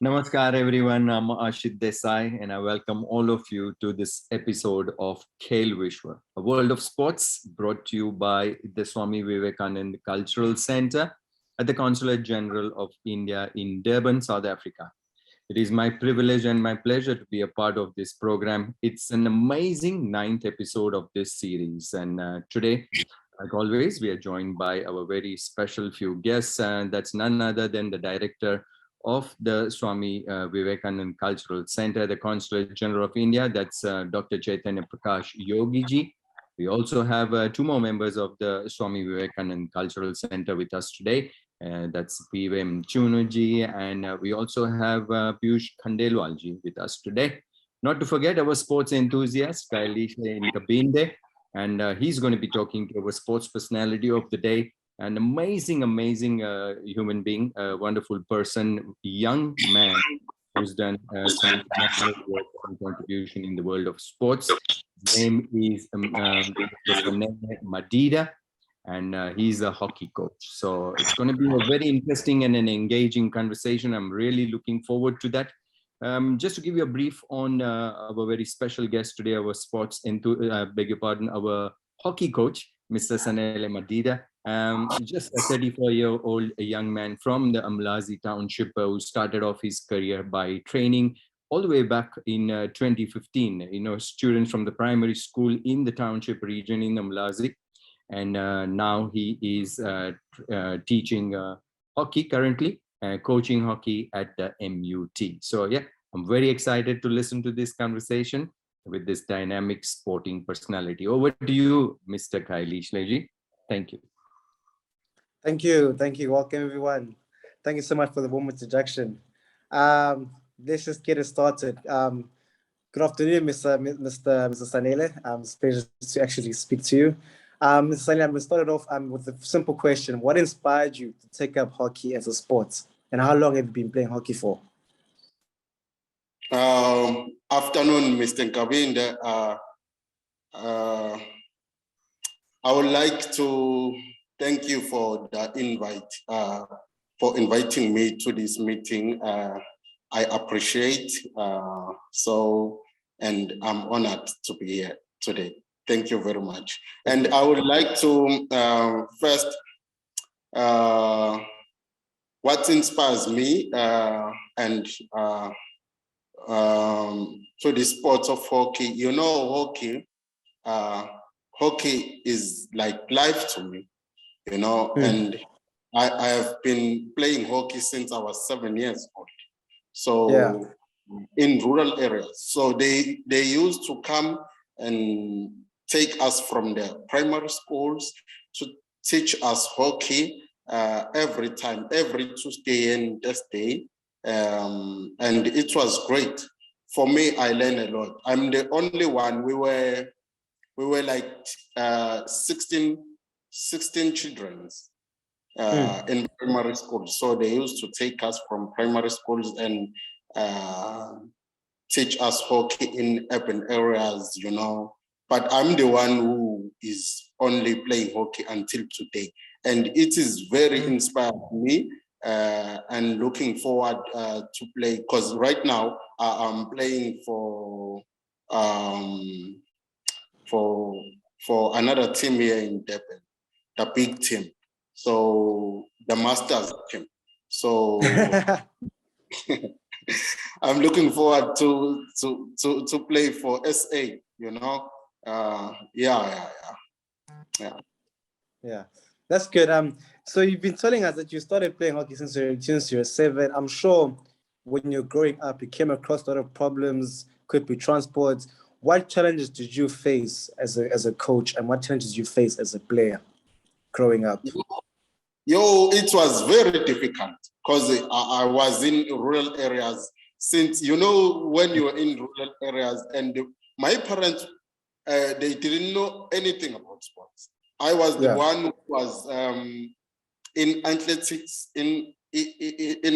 Namaskar, everyone. I'm Ashit Desai, and I welcome all of you to this episode of Khelvishwa, a world of sports brought to you by the Swami Vivekananda Cultural Center at the Consulate General of India in Durban, South Africa. It is my privilege and my pleasure to be a part of this program. It's an amazing ninth episode of this series. And today, like always, we are joined by our very special few guests. And that's none other than the director of the Swami Vivekananda Cultural Center, the Consulate General of India. That's Dr. Chaitanya Prakash Yogiji. We also have two more members of the Swami Vivekananda Cultural Center with us today. That's P.V.M. Chunuji, and we also have Piyush Khandelwalji with us today. Not to forget our sports enthusiast, Khayelihle Nkabinde, and he's going to be talking to our sports personality of the day, an amazing human being, a wonderful person, young man who's done some phenomenal work and contribution in the world of sports. His name is Sandile Madida, and he's a hockey coach. So it's going to be a very interesting and an engaging conversation. I'm really looking forward to that. Just to give you a brief on our very special guest today, our our hockey coach, Mr. Sandile Madida. Just a 34-year-old young man from the Umlazi township who started off his career by training all the way back in 2015. Students from the primary school in the township region in Umlazi. And now he is teaching hockey currently, coaching hockey at the MUT. So yeah, I'm very excited to listen to this conversation with this dynamic sporting personality. Over to you, Mr. Khayelihle. Thank you. Thank you. Welcome, everyone. Thank you so much for the warm introduction. Let's just get it started. Good afternoon, Mr. Sandile. It's a pleasure to actually speak to you. Mr. Sandile, I'm going to start off with a simple question. What inspired you to take up hockey as a sport? And how long have you been playing hockey for? Afternoon, Mr. Nkabinde. I would like to thank you for the invite, for inviting me to this meeting. I appreciate and I'm honored to be here today. Thank you very much. And I would like to first, what inspires me and to the sport of hockey. Hockey is like life to me, and I have been playing hockey since I was 7 years old. So in rural areas, so they used to come and take us from the primary schools to teach us hockey every Tuesday and Thursday. And it was great. For me, I learned a lot. I'm the only one. We were like 16 children in primary school. So they used to take us from primary schools and teach us hockey in urban areas, But I'm the one who is only playing hockey until today. And it is very inspiring me and looking forward to play, because right now I'm playing for another team here in Durban, the big team. So the Masters team. So I'm looking forward to play for SA, Yeah, that's good. So you've been telling us that you started playing hockey since you were 7. I'm sure when you're growing up, you came across a lot of problems, could be transport. What challenges did you face as a coach, and what challenges did you face as a player growing up? It was very difficult because I was in rural areas. Since, when you're in rural areas, and my parents, they didn't know anything about sports. I was the one who was in athletics in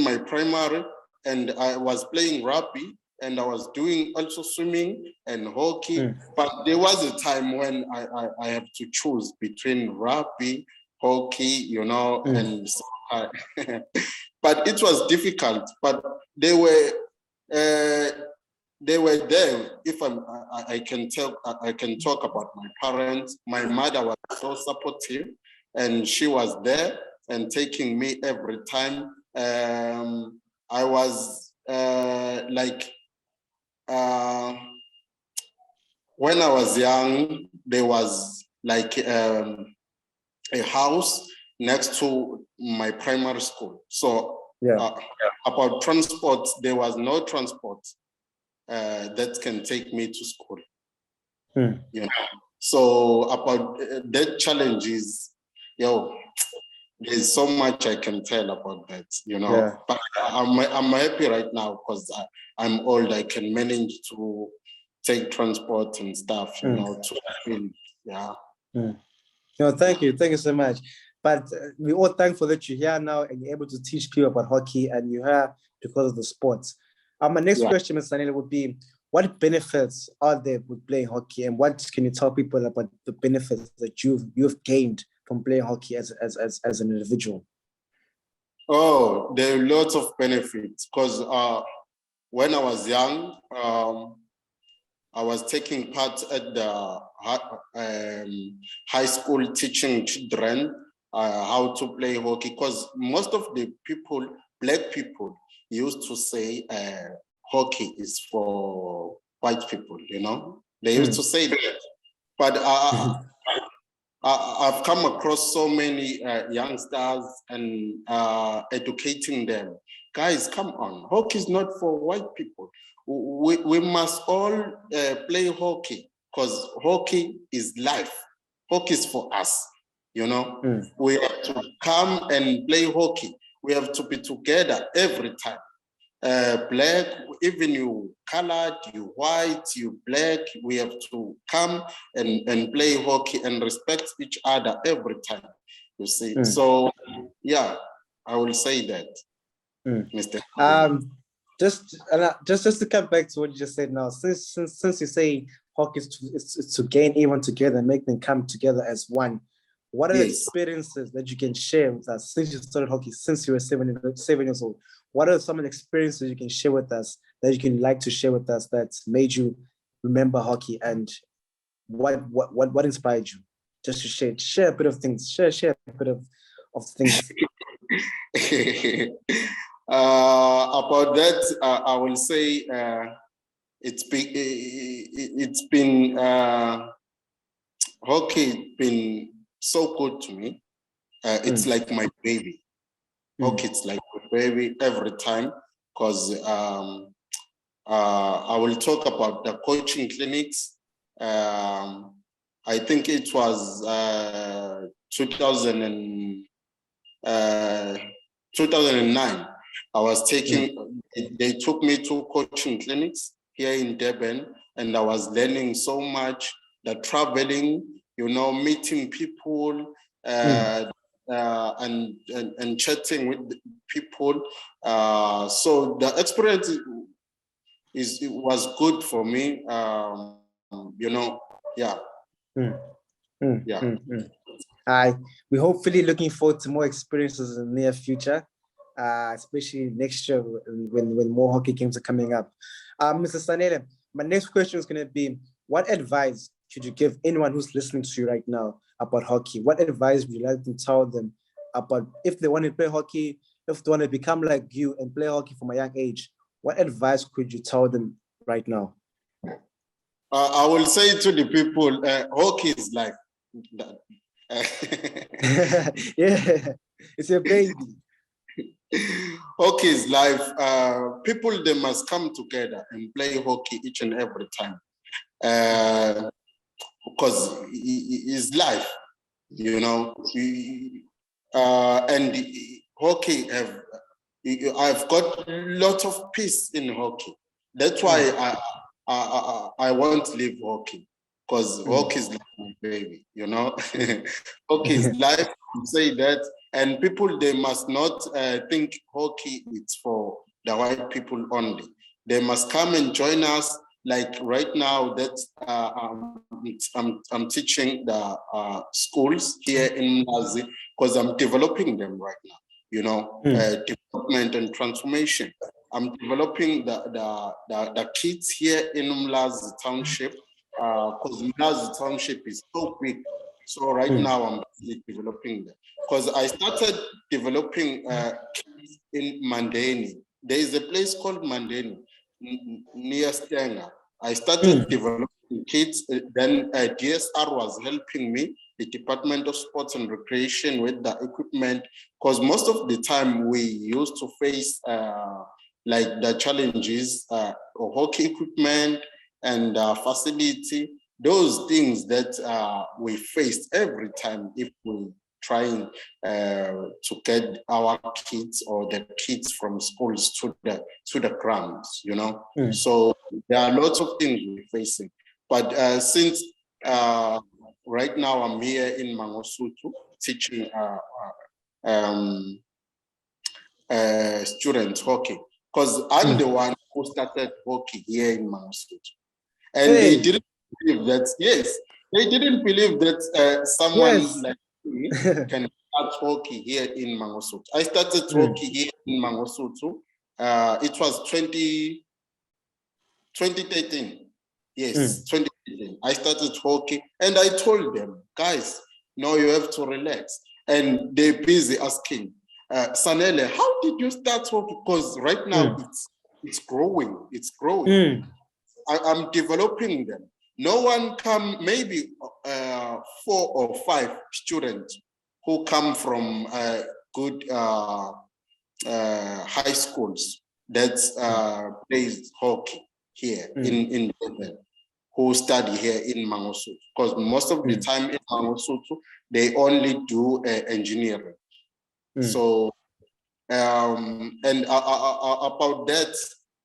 my primary, and I was playing rugby, and I was doing also swimming and hockey. But there was a time when I have to choose between rugby, hockey, and but it was difficult. But they were there. If I can talk about my parents. My mother was so supportive, and she was there and taking me every time. I was when I was young, there was like a house next to my primary school. So about transport, there was no transport that can take me to school. You know, so about that challenge is, there's so much I can tell about that. But I'm happy right now because I'm old. I can manage to take transport and stuff. No, thank you so much. But we're all thankful that you're here now and you're able to teach people about hockey, and you're here because of the sports. My next question, Mr. Sandile, would be: what benefits are there with playing hockey, and what can you tell people about the benefits that you've gained from playing hockey as an individual? Oh, there are lots of benefits because when I was young, I was taking part at the high school teaching children how to play hockey, because most of the people, black people, used to say hockey is for white people, They used to say that. But I've come across so many youngsters and educating them. Guys, come on. Hockey is not for white people. We must all play hockey because hockey is life. Hockey is for us, We have to come and play hockey. We have to be together every time. Black, even you colored, you white, you black, we have to come and play hockey and respect each other every time, you see. So, I will say that, Mr. Just to come back to what you just said now, since you say hockey is to gain everyone together and make them come together as one, what are the experiences that you can share with us since you started hockey, since you were 7 years old? What are some of the experiences you can share with us that you can like to share with us that made you remember hockey, and what inspired you? Just to share a bit of things, share a bit of things. About that, I will say it's been hockey been so good to me. It's like my baby. Hockey, it's like my baby every time, because I will talk about the coaching clinics. I think it was 2009. I was taking, they took me to coaching clinics here in Durban, and I was learning so much, the traveling, meeting people, and chatting with people. So the experience it was good for me. We're hopefully looking forward to more experiences in the near future, especially next year when more hockey games are coming up. Mr. Sandile, my next question is going to be: what advice should you give anyone who's listening to you right now about hockey? What advice would you like to tell them about if they want to play hockey, if they want to become like you and play hockey from a young age? What advice could you tell them right now? I will say to the people, hockey is life. It's your baby. Hockey is life. People, they must come together and play hockey each and every time. Because it's life, and hockey I've got a lot of peace in hockey. That's why I won't leave hockey, because hockey is like my baby, Hockey is life, say that. And people, they must not think hockey is for the white people only. They must come and join us. Like right now that I'm teaching the schools here in Nazi, because I'm developing them right now. development and transformation. I'm developing the kids here in Umlazi Township, because Umlazi Township is so big. So right now I'm developing them. Because I started developing kids in Mandeni. There is a place called Mandeni near Stenger. I started developing kids. Then DSR was helping me, the Department of Sports and Recreation, with the equipment. Because most of the time we used to face like the challenges of hockey equipment and facility, those things that we faced every time if we trying to get our kids or the kids from schools to the grounds, So there are lots of things we're facing. But since right now I'm here in Mangosuthu teaching students hockey, because I'm the one who started hockey here in Mangosuthu. And they didn't believe that, they didn't believe that someone like me can start hockey here in Mangosuthu. I started hockey here in Mangosuthu. It was 2013. Yes, 2013. I started hockey and I told them, guys, no, you have to relax. And they're busy asking, Sandile, how did you start hockey? Because right now it's growing. It's growing. I'm developing them. No one come, maybe 4 or 5 students who come from good high schools that plays hockey here in Durban, who study here in Mangosuthu. Because most of the time in Mangosuthu, they only do engineering. So, and about that,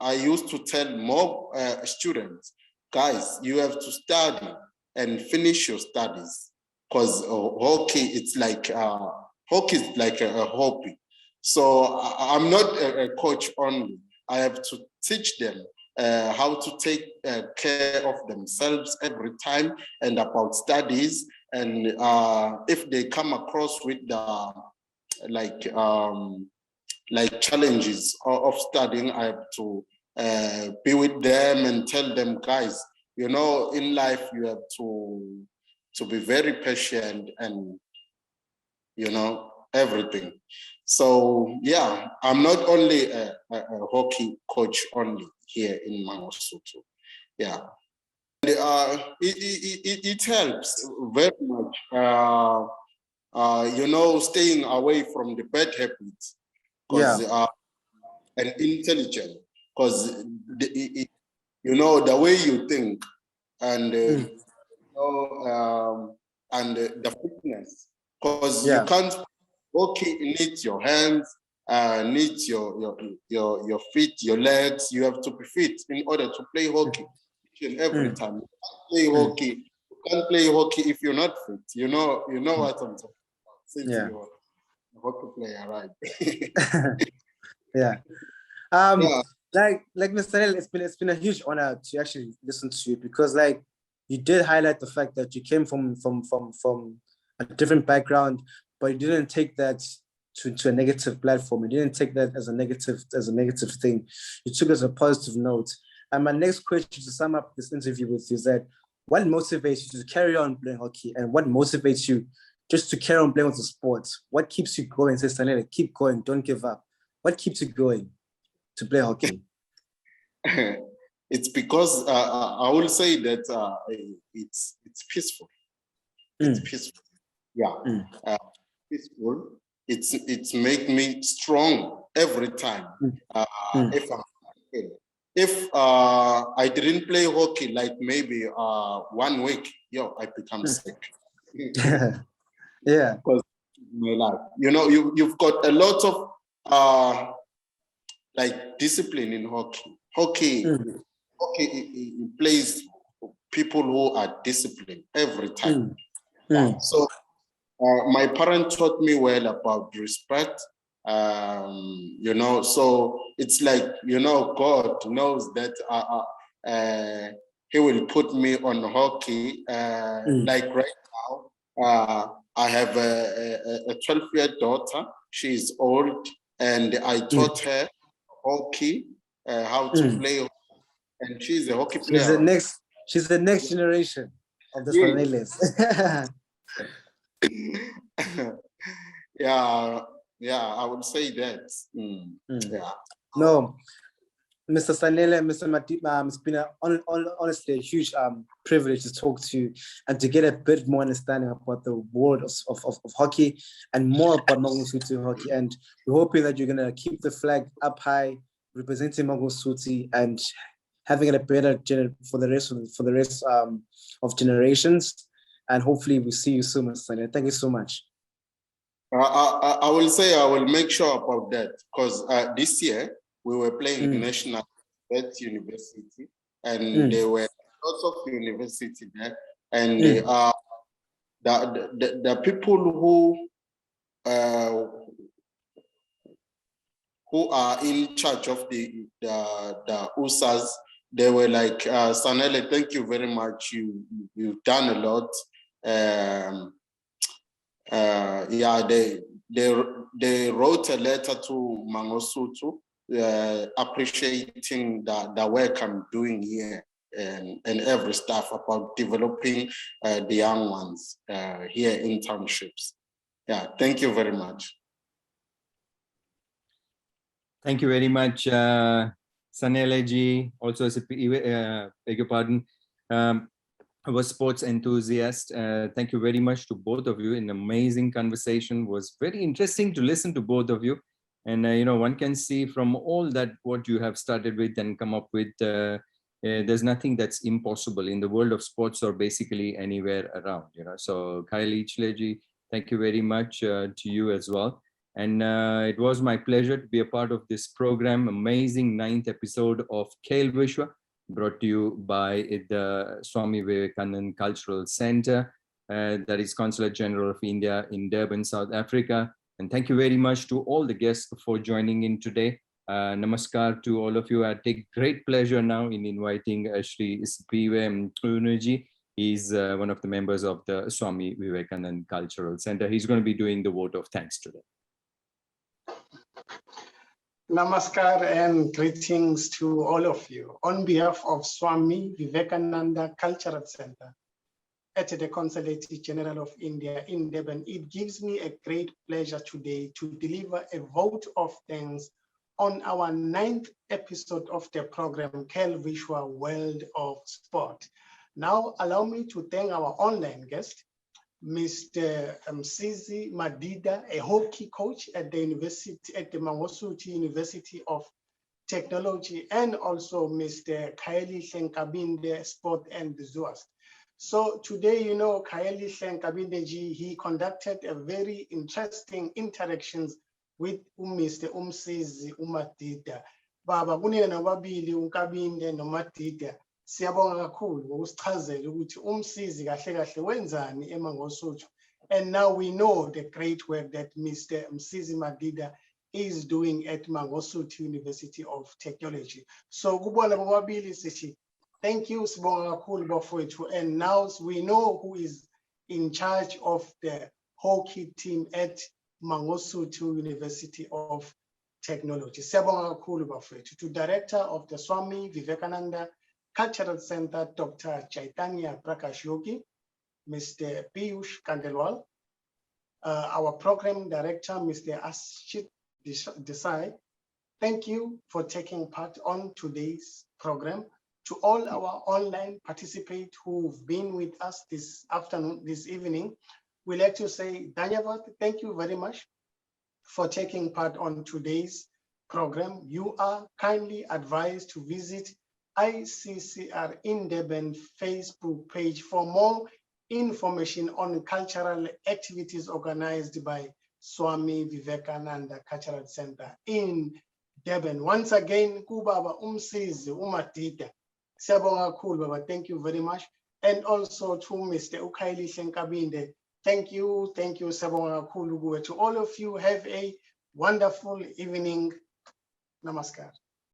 I used to tell more students, guys, you have to study and finish your studies, because hockey is like a hobby. So I'm not a coach only. I have to teach them how to take care of themselves every time and about studies. And if they come across with the like challenges of studying, I have to be with them and tell them, guys, in life you have to be very patient and everything. So yeah, I'm not only a hockey coach only here in Mangosuthu. Yeah, and, it helps very much. Staying away from the bad habits, because and intelligent, because the way you think and and the fitness, because you can't. Hockey needs your hands, needs your feet, your legs. You have to be fit in order to play hockey each and every time. You can't play hockey. You can't play hockey if you're not fit. You know what I'm talking about. Since you're a hockey player, right? Like Mr. Khayelihle, it's been a huge honor to actually listen to you, because like you did highlight the fact that you came from a different background, but you didn't take that to a negative platform. You didn't take that as a negative thing. You took it as a positive note. And my next question to sum up this interview with you is that what motivates you to carry on playing hockey, and what motivates you just to carry on playing with the sport? What keeps you going? Say, Sandile, keep going, don't give up. What keeps you going to play hockey? It's because I will say that it's peaceful. It's peaceful. Yeah. Peaceful. It's make me strong every time. If I didn't play hockey, like maybe 1 week, I become sick. Because my life, you've got a lot of like discipline in hockey. Hockey plays people who are disciplined every time. So my parents taught me well about respect. So it's like, God knows that He will put me on hockey. Like right now, I have a 12-year daughter. She's old, and I taught her hockey, how to play, and she's a hockey player. She's the next generation of the Saniles. Yeah, I would say that. Yeah. No, Mr. Sandile, Mr. Madida, it's been honestly a huge privilege to talk to you and to get a bit more understanding about the world of hockey and more about Mangosuthu hockey. And we're hoping that you're going to keep the flag up high, representing Mangosuthu and having it a better for the rest of generations. And hopefully we'll see you soon, Mr. Sandile. Thank you so much. I will say I will make sure about that, because this year we were playing national at university, and there were lots of university there, and the people who are in charge of the USAs, they were like, Sandile, thank you very much. You've done a lot. They wrote a letter to Mangosuthu appreciating the work I'm doing here and every staff about developing the young ones here in townships. Yeah, thank you very much. Thank you very much, Sandile ji. Also, beg your pardon. Our sports enthusiast. Thank you very much to both of you. An amazing conversation. Was very interesting to listen to both of you. And one can see from all that what you have started with and come up with, there's nothing that's impossible in the world of sports or basically anywhere around. So Khayelihle ji, thank you very much to you as well. And it was my pleasure to be a part of this program. Amazing 9th episode of Khelvishwa, brought to you by the Swami Vivekananda Cultural Center, that is Consulate General of India in Durban, South Africa. And thank you very much to all the guests for joining in today. Namaskar to all of you. I take great pleasure now in inviting Shri Spiwe Mtunuji. He's one of the members of the Swami Vivekananda Cultural Center. He's going to be doing the vote of thanks today. Namaskar and greetings to all of you. On behalf of Swami Vivekananda Cultural Center at the Consulate General of India in Durban, it gives me a great pleasure today to deliver a vote of thanks on our 9th episode of the program, Khelvishwa World of Sport. Now, allow me to thank our online guest, Mr. Sandile Madida, a hockey coach at the Mangosuthu University of Technology, and also Mr. Khayelihle Nkabinde, sport enthusiast. So today, Khayelihle Nkabinde, he conducted a very interesting interactions with Mr. Sandile Madida. Baba, kunina nobabili uNkabinde noMadida. Siyabonga kakhulu ngokusichazela ukuthi umsizi kahle kahle wenzani eMangosuthu. And now we know the great work that Mr. Sandile Madida is doing at Mangosuthu University of Technology. So kubona bobabili sithi thank you, sibonga kakhulu bafowethu. And now we know who is in charge of the hockey team at Mangosuthu University of Technology. Siyabonga kakhulu bafowethu. To director of the Swami Vivekananda Cultural Center, Dr. Chaitanya Prakash Yogi, Mr. Piyush Kandelwal, our program director, Mr. Ashit Desai. Thank you for taking part on today's program. To all our online participants who've been with us this afternoon, this evening, we'd like to say, Dhanyavad, thank you very much for taking part on today's program. You are kindly advised to visit ICCR in Durban Facebook page for more information on cultural activities organized by Swami Vivekananda Cultural Center in Durban. Once again, Kubaba umsizi uMadida. Siyabonga kakhulu baba, thank you very much. And also to Mr. Khayelihle Nkabinde, thank you, siyabonga kakhulu kuwe. To all of you, have a wonderful evening. Namaskar.